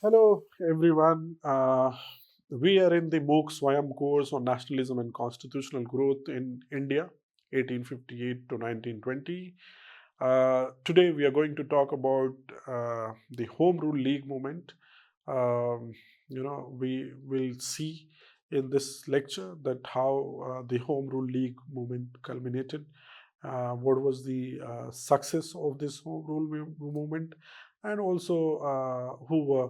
Hello, everyone. We are in the MOOC Swayam course on nationalism and constitutional growth in India, 1858 to 1920. Today, we are going to talk about the Home Rule League movement. Um, we will see in this lecture that how the Home Rule League movement culminated, what was the success of this Home Rule movement, and also who were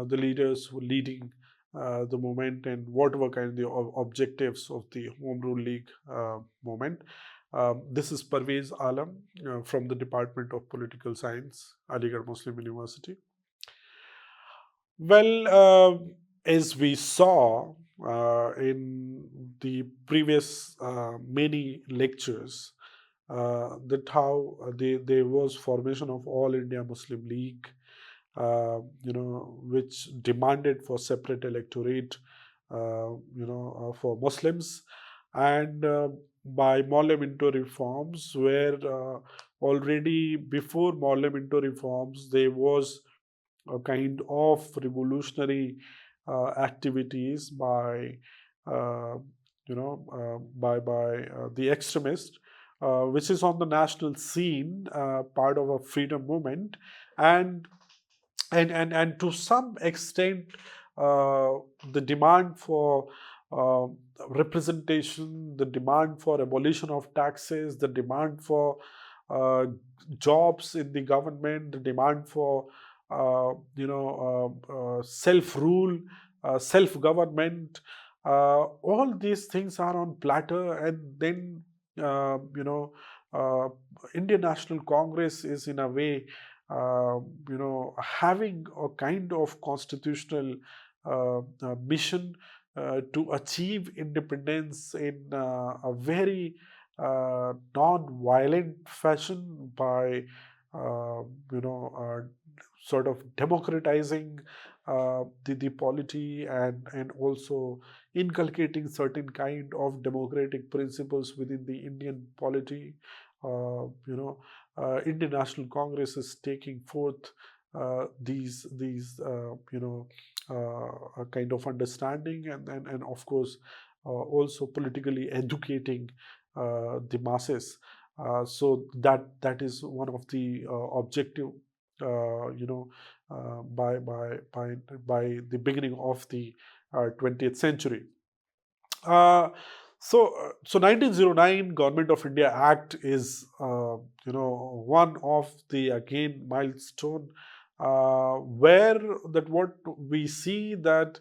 the leaders who were leading the movement and what were kind of the objectives of the Home Rule League movement. This is Parvez Alam from the Department of Political Science, Aligarh Muslim University. Well, as we saw in the previous many lectures, that how there was formation of All India Muslim League, which demanded for separate electorate, for Muslims, and by Maulay Minto reforms, where already before Maulay Minto reforms, there was a kind of revolutionary activities by uh, the extremist, which is on the national scene, part of a freedom movement, and and to some extent, uh, the demand for uh, representation, the demand for abolition of taxes, the demand for uh, jobs in the government, the demand for self rule, self government. All these things are on platter, and then uh, you know uh, Indian National Congress is in a way having a kind of constitutional mission to achieve independence in a very non-violent fashion by, uh, you know, uh, sort of democratizing the polity, and also inculcating certain kind of democratic principles within the Indian polity. Indian National Congress is taking forth these a kind of understanding, and of course also politically educating the masses. So that is one of the objective. Uh, you know, by the beginning of the 20th century. Uh, so 1909 Government of India Act is one of the again milestone, where that what we see that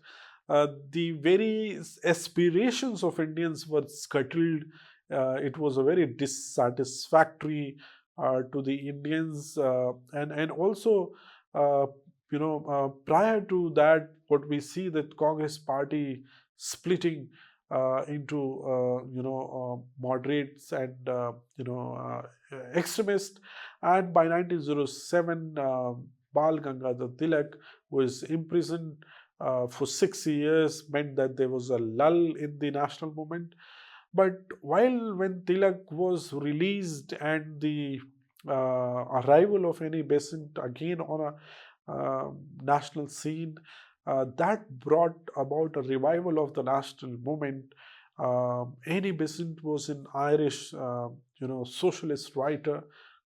the very aspirations of Indians were scuttled. It was a very dissatisfactory to the Indians, and also prior to that, what we see that Congress Party splitting into moderates and extremists. And by 1907, Bal Gangadhar Tilak was imprisoned for 6 years, meant that there was a lull in the national movement. But while when Tilak was released and the arrival of any Besant again on a national scene, that brought about a revival of the national movement. Annie Besant was an Irish, socialist writer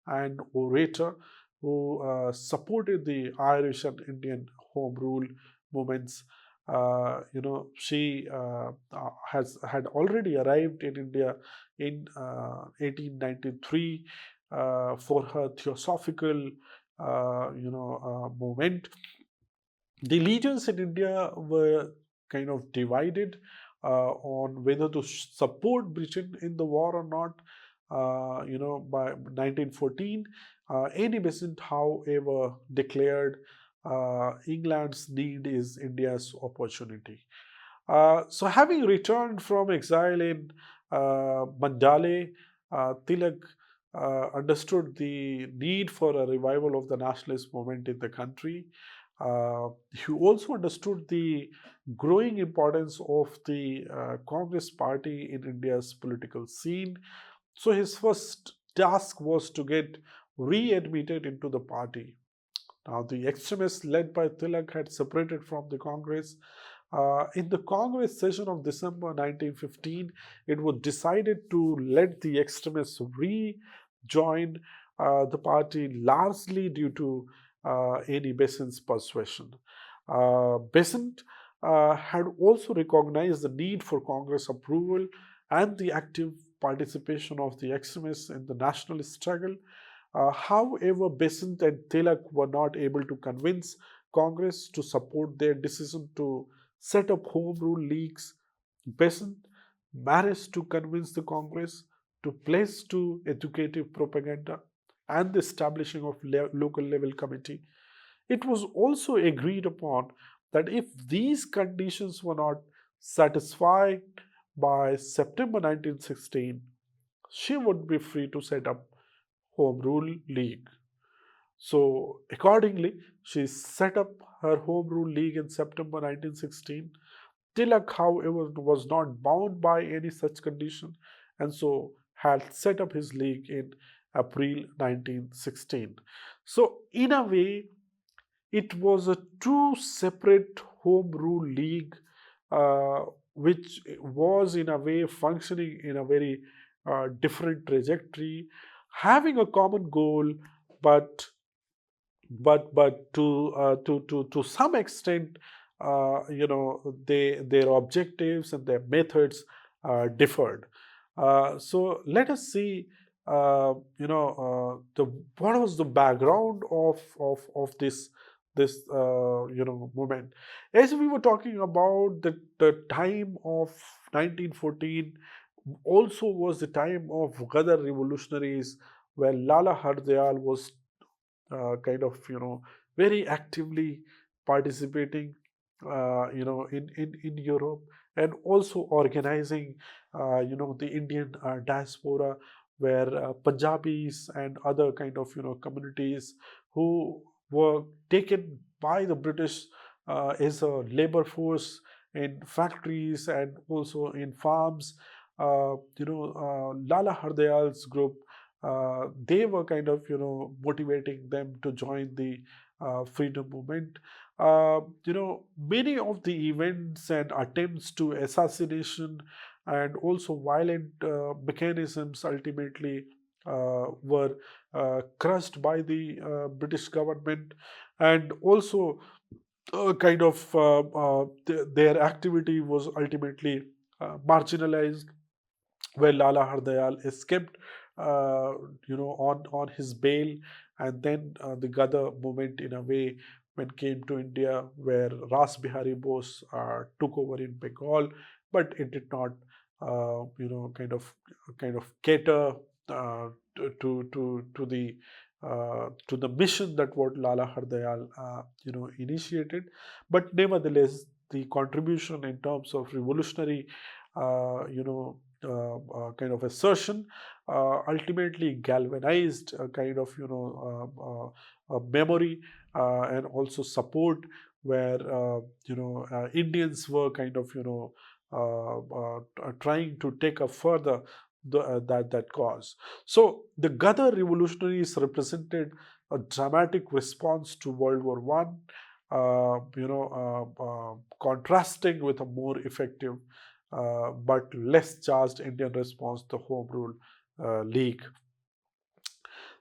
and orator who supported the Irish and Indian Home Rule movements. She has had already arrived in India in 1893 for her theosophical, movement. The leaders in India were kind of divided on whether to support Britain in the war or not. By 1914, Annie Besant, however, declared England's need is India's opportunity. So, having returned from exile in Mandalay, Tilak understood the need for a revival of the nationalist movement in the country. He also understood the growing importance of the Congress Party in India's political scene. So his first task was to get readmitted into the party. Now, the extremists led by Tilak had separated from the Congress. In the Congress session of December 1915, it was decided to let the extremists rejoin the party, largely due to Annie Besant's persuasion. Besant had also recognized the need for Congress approval and the active participation of the extremists in the national struggle. However, Besant and Tilak were not able to convince Congress to support their decision to set up home rule leagues. Besant managed to convince the Congress to place to educative propaganda and the establishing of local level committee. It was also agreed upon that if these conditions were not satisfied by September 1916, she would be free to set up Home Rule League. So, accordingly, she set up her Home Rule League in September 1916. Tilak, however, was not bound by any such condition and so had set up his league in April 1916. So, in a way, it was a two separate home rule league, uh, which was in a way functioning in a very different trajectory, having a common goal, but to some extent, their objectives and their methods differed. So let us see, the what was the background of this movement. As we were talking about, the time of 1914 also was the time of Ghadar revolutionaries, where Lala Hardayal was kind of very actively participating in Europe, and also organizing the Indian diaspora, where Punjabis and other kind of communities who were taken by the British as a labor force in factories and also in farms. Lala Hardayal's group, they were kind of motivating them to join the freedom movement. Many of the events and attempts to assassination and also violent mechanisms ultimately were crushed by the British government, and also their activity was ultimately marginalized, where Lala Hardayal escaped, on his bail, and then the Gada movement, in a way, when came to India, where Ras Bihari Bose took over in Bengal, but it did not, kind of cater uh, to the mission that what Lala Hardayal initiated. But nevertheless, the contribution in terms of revolutionary kind of assertion ultimately galvanized a kind of memory and also support, where Indians were kind of trying to take a further that cause. So the Ghadar revolutionaries represented a dramatic response to World War One, contrasting with a more effective but less charged Indian response to Home Rule League.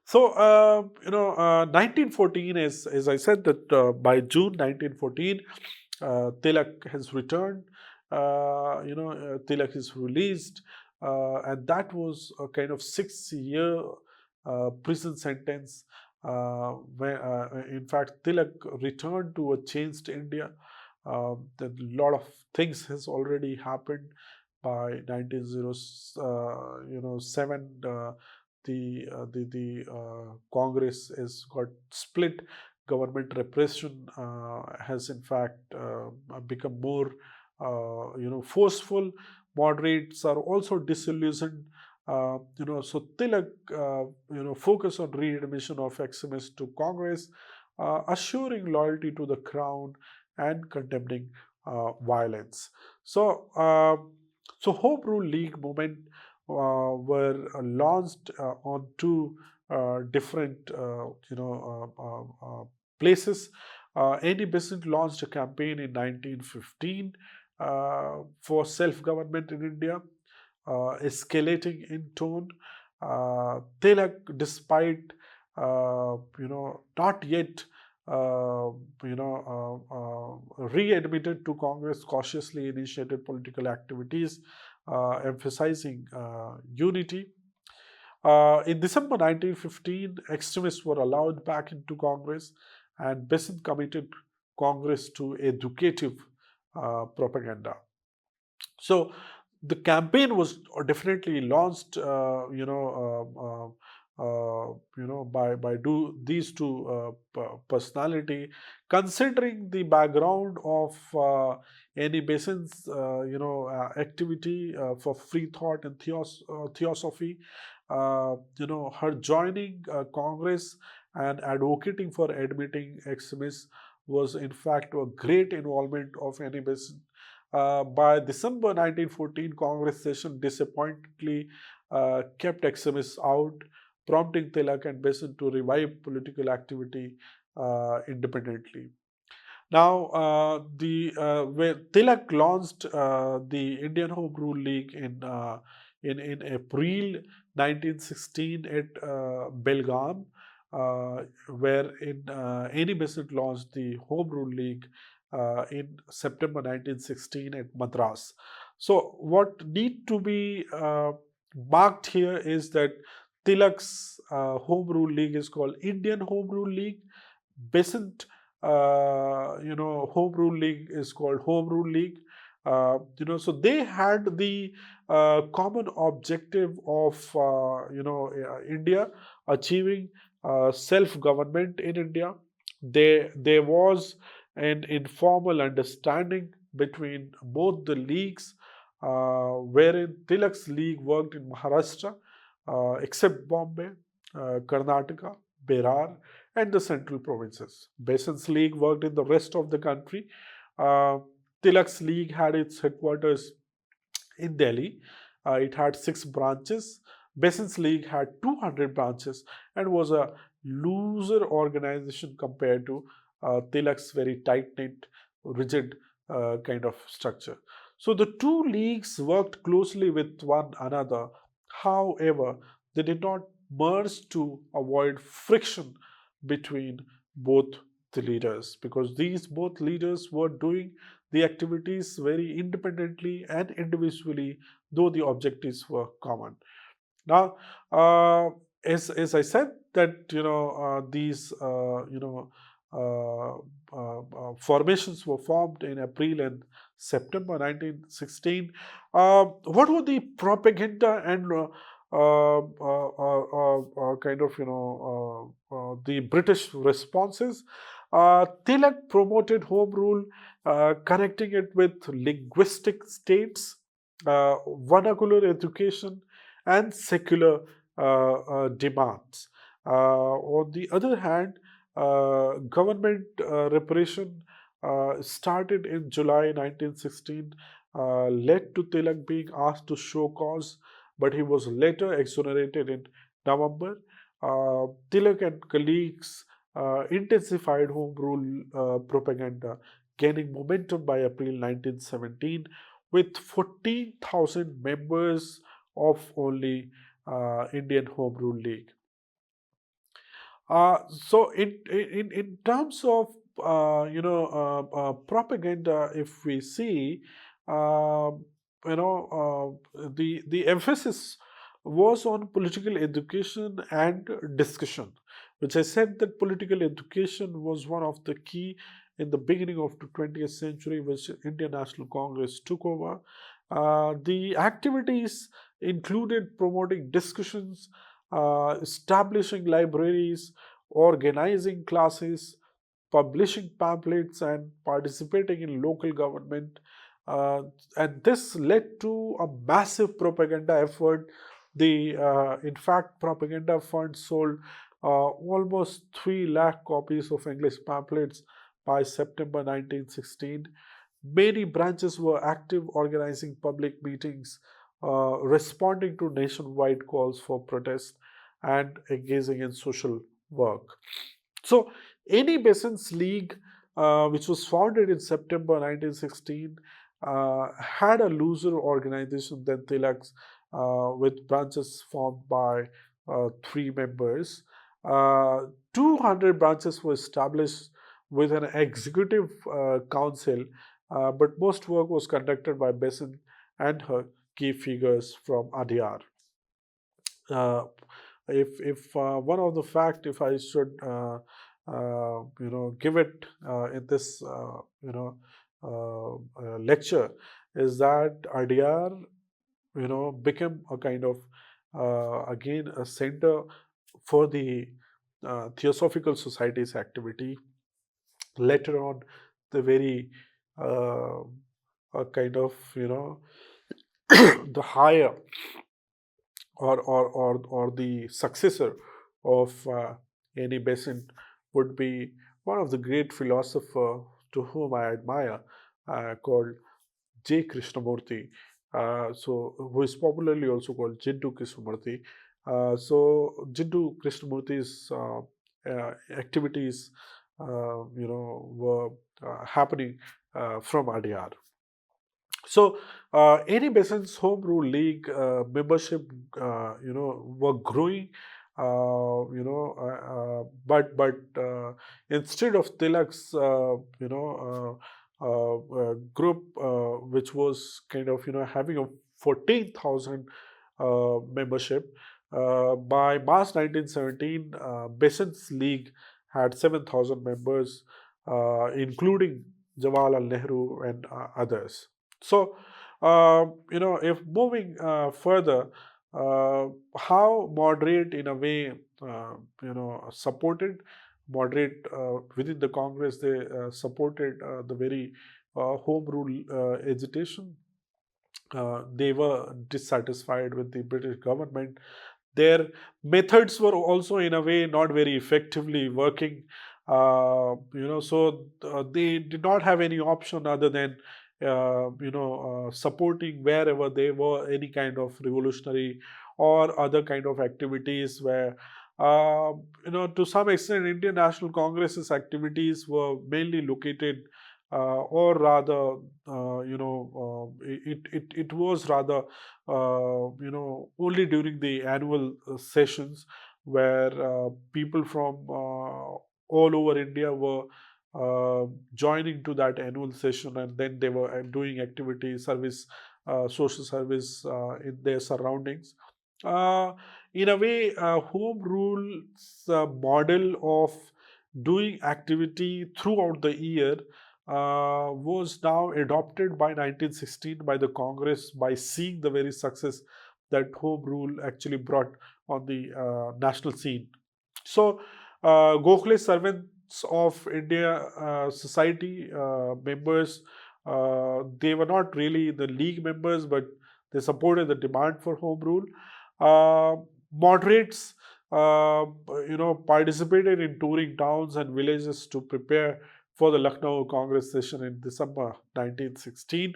So, 1914, as I said, that by June 1914, Tilak has returned. Tilak is released, and that was a kind of 6-year prison sentence. In fact, Tilak returned to a changed India. A lot of things has already happened by 1907. The Congress has got split. Government repression has in fact become more forceful. Moderates are also disillusioned. So Tilak focus on readmission of extremists to Congress, assuring loyalty to the crown and condemning violence. So Home Rule League movement were launched on two different places. Annie Besant launched a campaign in 1915 for self-government in India, escalating in tone. Tilak, despite not yet readmitted to Congress, cautiously initiated political activities, emphasizing unity. In December 1915, extremists were allowed back into Congress, and Besant committed Congress to educative propaganda. So the campaign was definitely launched, by these two personality, considering the background of Annie Besant's activity for free thought and theosophy. Her joining Congress and advocating for admitting extremists was in fact a great involvement of Annie Besant. By December 1914, Congress session disappointingly kept extremists out, prompting Tilak and Besant to revive political activity independently. Now, where Tilak launched the Indian Home Rule League in April 1916 at Belgaum, where Annie Besant launched the Home Rule League in September 1916 at Madras. So, what need to be marked here is that Tilak's Home Rule League is called Indian Home Rule League. Besant Home Rule League is called Home Rule League. So they had the common objective of India achieving self-government in India. There was an informal understanding between both the leagues, wherein Tilak's league worked in Maharashtra, except Bombay, Karnataka, Berar, and the central provinces. Besant's league worked in the rest of the country. Tilak's league had its headquarters in Delhi. It had 6 branches. Besant's league had 200 branches and was a looser organization compared to Tilak's very tight-knit, rigid kind of structure. So the two leagues worked closely with one another. However, they did not merge to avoid friction between both the leaders, because these both leaders were doing the activities very independently and individually, though the objectives were common. Now, as I said, that these formations were formed in April and September 1916. What were the propaganda and kind of the British responses? Tilak promoted home rule, connecting it with linguistic states, vernacular education, and secular demands. On the other hand, government repression started in July 1916, led to Tilak being asked to show cause, but he was later exonerated in November. Tilak and colleagues intensified home rule propaganda, gaining momentum by April 1917 with 14,000 members of only Indian Home Rule League. So in terms of propaganda, if we see, the emphasis was on political education and discussion, which I said that political education was one of the key in the beginning of the 20th century, which Indian National Congress took over. The activities included promoting discussions, establishing libraries, organizing classes, publishing pamphlets, and participating in local government. And this led to a massive propaganda effort. In fact, propaganda fund sold almost 3 lakh copies of English pamphlets by September 1916. Many branches were active, organizing public meetings, responding to nationwide calls for protest, and engaging in social work. So, Any Besants League, which was founded in September 1916, had a looser organization than Tilak's, with branches formed by three members. Uh, 200 branches were established with an executive council, but most work was conducted by Besant and her key figures from Adyar. Uh, if one of the fact, if I should give it in this lecture, is that Adyar became a kind of again a center for the Theosophical Society's activity. Later on, the very uh, a kind of the higher or the successor of any Besant would be one of the great philosopher to whom I admire, called J. Krishnamurti, who is popularly also called Jiddu Krishnamurti. Jiddu Krishnamurti's activities, were happening from Adyar. So, any Besant's Home Rule League membership, were growing. Instead of Tilak's, group, which was kind of having a 14,000 membership, by March 1917, Besant's League had 7,000 members, including Jawaharlal Nehru and others. So, if moving further, how moderate in a way, supported moderate within the Congress, they supported the very home rule agitation. They were dissatisfied with the British government. Their methods were also, in a way, not very effectively working. They did not have any option other than supporting wherever there were any kind of revolutionary or other kind of activities where to some extent Indian National Congress's activities were mainly located, or rather, it was rather only during the annual sessions where people from all over India were joining to that annual session, and then they were doing activity service, social service in their surroundings. uh, in a way, home rules model of doing activity throughout the year was now adopted by 1916 by the Congress, by seeing the very success that home rule actually brought on the national scene. So, Gokhale servants of India society members, they were not really the league members, but they supported the demand for home rule. Uh, Moderates, participated in touring towns and villages to prepare for the Lucknow Congress session in December 1916.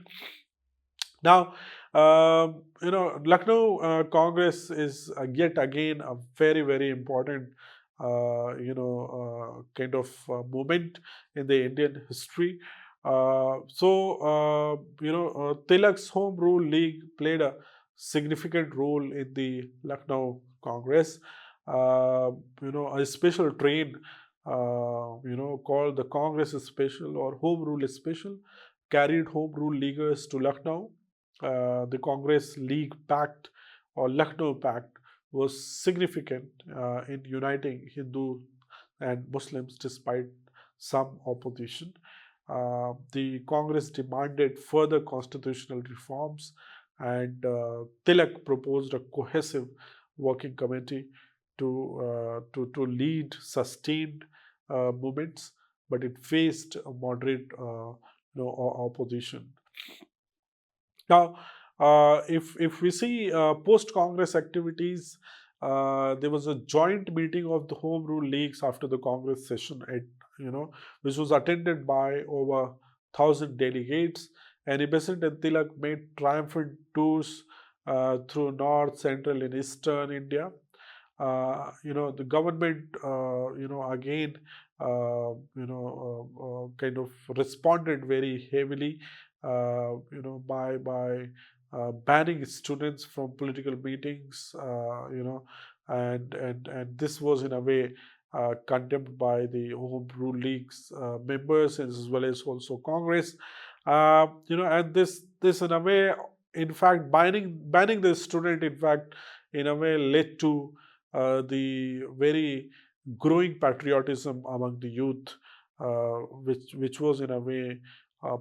Now, Lucknow Congress is yet again a very, very important, kind of moment in the Indian history. Tilak's Home Rule League played a significant role in the Lucknow Congress. A special train, called the Congress Special or Home Rule Special, carried Home Rule Leaguers to Lucknow. The Congress League Pact or Lucknow Pact was significant in uniting Hindu and Muslims despite some opposition. The Congress demanded further constitutional reforms, and Tilak proposed a cohesive working committee to lead sustained movements, but it faced a moderate opposition. Now, if we see post-Congress activities, there was a joint meeting of the Home Rule Leagues after the Congress session, which was attended by over 1,000 delegates. And Besant and Tilak made triumphant tours through North, Central, and Eastern India. the government, again, kind of responded very heavily, by banning students from political meetings, and this was in a way condemned by the Home Rule League's members as well as also Congress. And this in a way, in fact, banning the student, in fact, in a way led to the very growing patriotism among the youth, which was in a way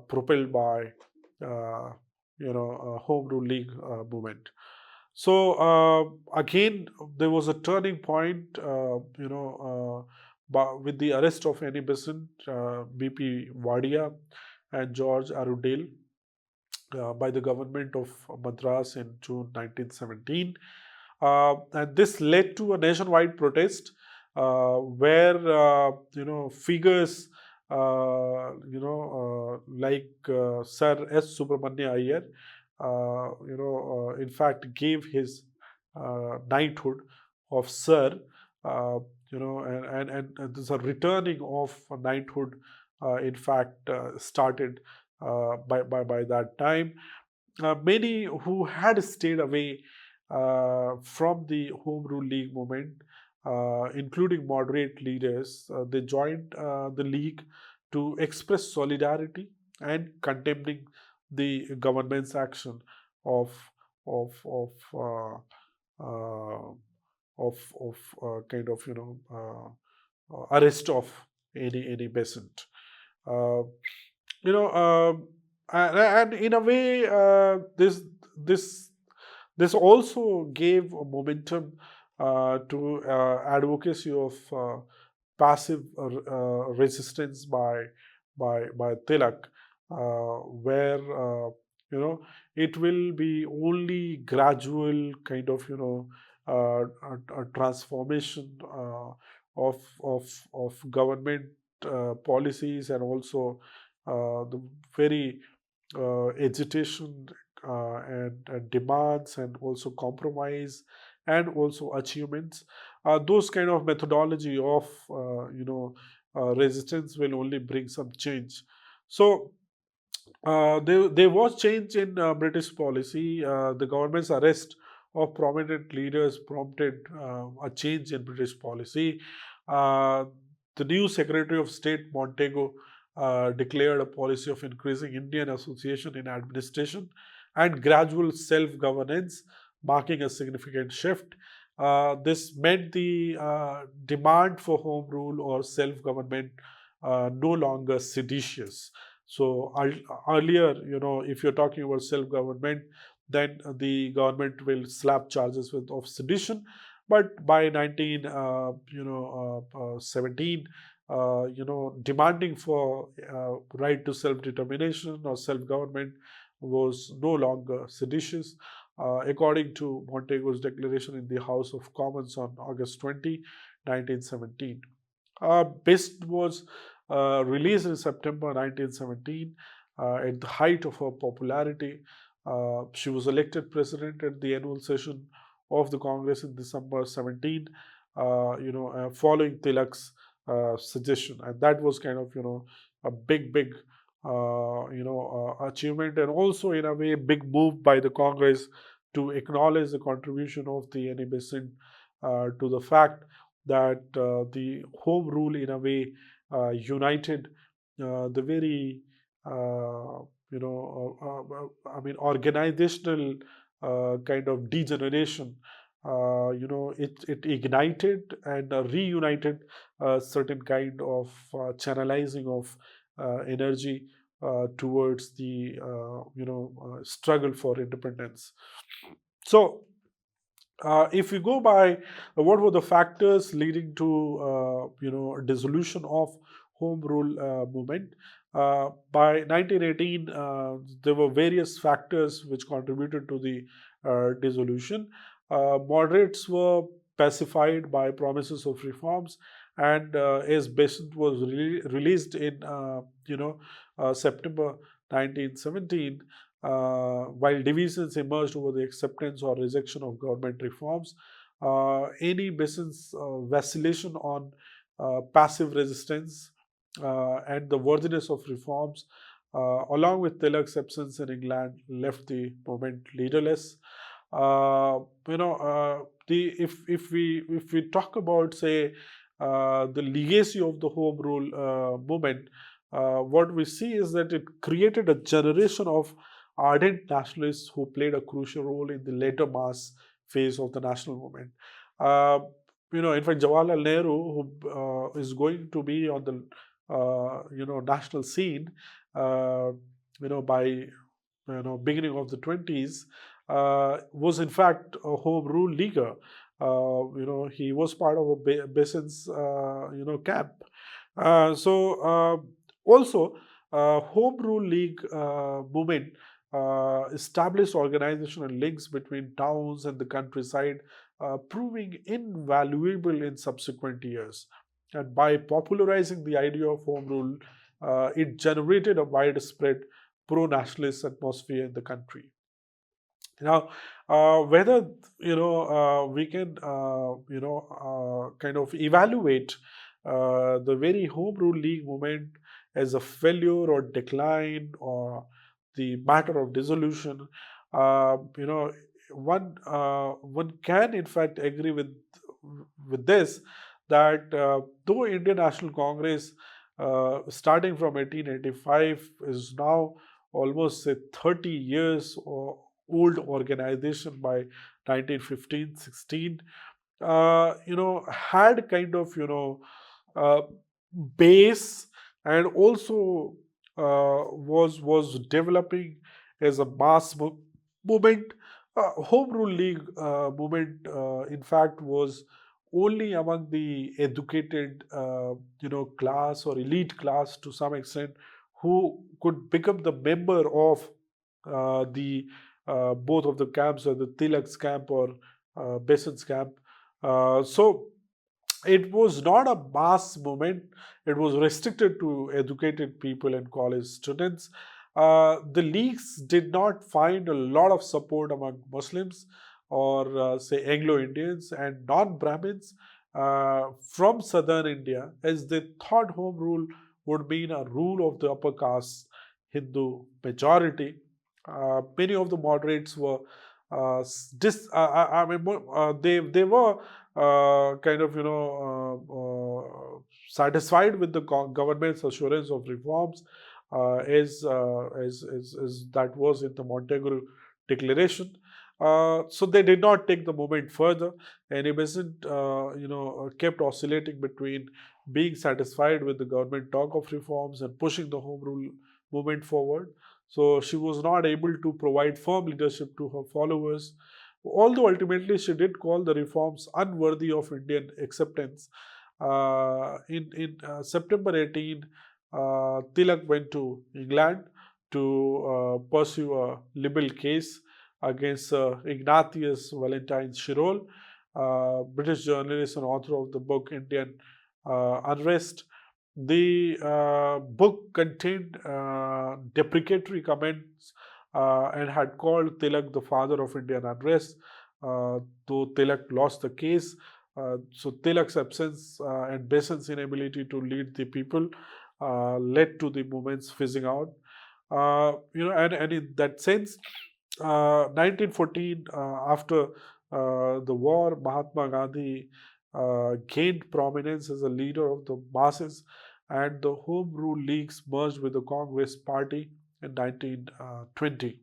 propelled by Home Rule League movement. So again, there was a turning point, with the arrest of Annie Besant, BP Wadia, and George Arundel by the government of Madras in June 1917. And this led to a nationwide protest where figures like Sir S. Subramanya Iyer, in fact, gave his knighthood of Sir, and there's a returning of knighthood, in fact, started by that time. Many who had stayed away from the Home Rule League movement, including moderate leaders, they joined the league to express solidarity and condemning the government's action of of of uh, uh, kind of arrest of any peasant. Uh, you know, and in a way, this this also gave a momentum to advocacy of passive resistance by Tilak, where it will be only gradual kind of a transformation of government policies, and also the very agitation and demands, and also compromise, and also achievements. Those kind of methodology of resistance will only bring some change. So there was change in British policy. The government's arrest of prominent leaders prompted a change in British policy. Uh, the new Secretary of State, Montego, declared a policy of increasing Indian association in administration and gradual self-governance, marking a significant shift. This meant the demand for home rule or self-government no longer seditious. So earlier, if you're talking about self-government, then the government will slap charges of sedition. But by 1917, demanding for right to self-determination or self-government was no longer seditious. According to Montego's declaration in the House of Commons on August 20, 1917. Best was released in September 1917 at the height of her popularity. She was elected president at the annual session of the Congress in December 17, following Tilak's suggestion. And that was kind of, a big achievement, and also in a way big move by the Congress to acknowledge the contribution of the Annie Besant to the fact that the home rule in a way united the very organizational kind of degeneration. It ignited and reunited a certain kind of channelizing of energy towards the struggle for independence. So if we go by what were the factors leading to dissolution of home rule movement, by 1918 there were various factors which contributed to the dissolution. Moderates were pacified by promises of reforms, and as Besant was released in September 1917, while divisions emerged over the acceptance or rejection of government reforms. any Besant's vacillation on passive resistance and the worthiness of reforms, along with Tilak's absence in England, left the movement leaderless. Uh, the if we talk about, say, the legacy of the Home Rule movement, what we see is that it created a generation of ardent nationalists who played a crucial role in the later mass phase of the national movement. Uh, in fact, Jawaharlal Nehru, who is going to be on the national scene, uh, by beginning of the 20s, was in fact a home rule leaguer. He was part of a Besant's camp. So also, Home Rule League movement established organizational links between towns and the countryside, proving invaluable in subsequent years. And by popularizing the idea of home rule, it generated a widespread pro-nationalist atmosphere in the country. Now, whether we can kind of evaluate the very home rule league movement as a failure or decline or the matter of dissolution, uh, you know, one can in fact agree with this, that though Indian National Congress, starting from 1885, is now almost say 30 years or old organization by 1915-16, had kind of uh, base, and also was developing as a movement. Home Rule League movement, in fact, was only among the educated, class or elite class to some extent, who could become the member of the both of the camps, or the Tilak's camp or Besant's camp. So it was not a mass movement. It was restricted to educated people and college students. The leagues did not find a lot of support among Muslims, or say Anglo-Indians and non-Brahmins from southern India, as they thought home rule would mean a rule of the upper caste Hindu majority. Many of the moderates were they were kind of satisfied with the government's assurance of reforms, as that was in the Montagu Declaration. So they did not take the movement further, and Besant kept oscillating between being satisfied with the government talk of reforms and pushing the home rule movement forward. So she was not able to provide firm leadership to her followers, although ultimately she did call the reforms unworthy of Indian acceptance. In September 18, Tilak went to England to pursue a libel case against Ignatius Valentine Shirol, British journalist and author of the book Indian Unrest. The book contained deprecatory comments and had called Tilak the father of Indian unrest, though Tilak lost the case. So Tilak's absence and Besant's inability to lead the people led to the movement's fizzing out. And in that sense, 1914, after the war, Mahatma Gandhi gained prominence as a leader of the masses, and the Home Rule Leagues merged with the Congress Party in 1920.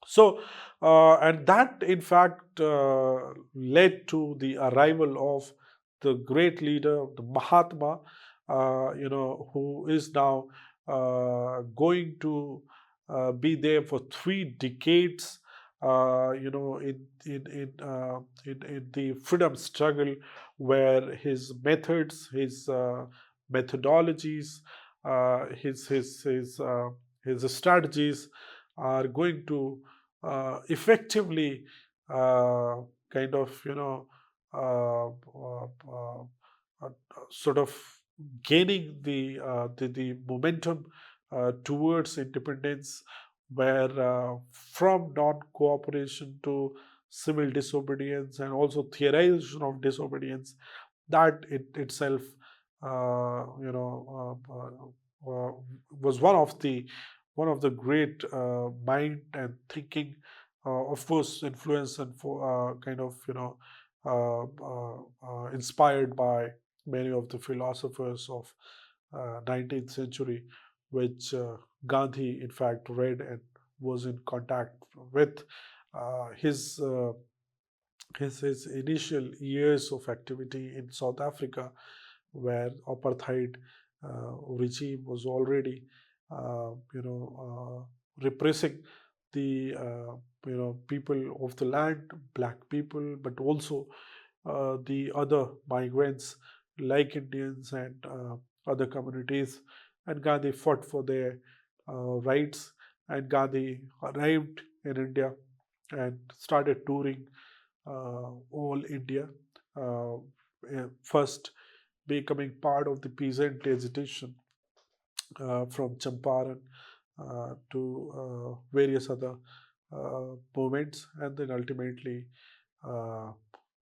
So, and that in fact led to the arrival of the great leader, the Mahatma, who is now going to be there for 3 decades, in the freedom struggle, where his methods, his methodologies, his strategies are going to effectively kind of uh, uh, uh, uh, sort of gaining the momentum towards independence, where from non-cooperation to civil disobedience, and also theorization of disobedience, that it itself, was one of the great mind and thinking, of course, influenced and for kind of inspired by many of the philosophers of 19th century, which Gandhi in fact read and was in contact with. Uh, his uh, his his initial years of activity in South Africa, where apartheid regime was already, repressing the people of the land, black people, but also the other migrants like Indians and other communities. And Gandhi fought for their rights. And Gandhi arrived in India and started touring all India. Uh, First becoming part of the peasant agitation from Champaran to various other movements, and then ultimately uh,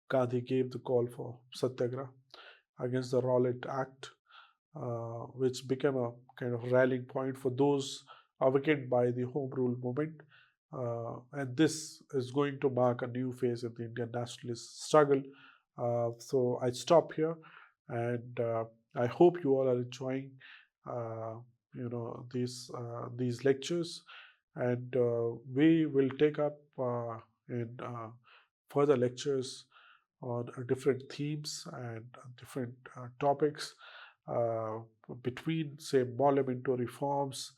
Gandhi gave the call for Satyagraha against the Rowlatt Act, which became a kind of rallying point for those awakened by the Home Rule movement. And this is going to mark a new phase in the Indian nationalist struggle. So I stop here, and I hope you all are enjoying, uh, these lectures, and we will take up in further lectures on different themes and different topics, uh, between, say, monumental reforms,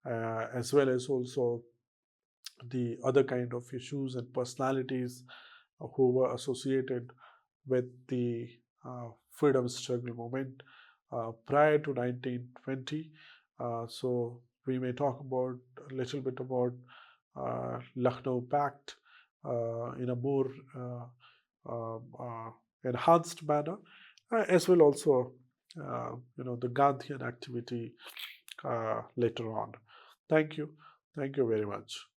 as well as also the other kind of issues and personalities who were associated with the freedom struggle movement prior to 1920. So we may talk about a little bit about Lucknow Pact in a more enhanced manner, as well also the Gandhian activity later on. Thank you. Thank you very much.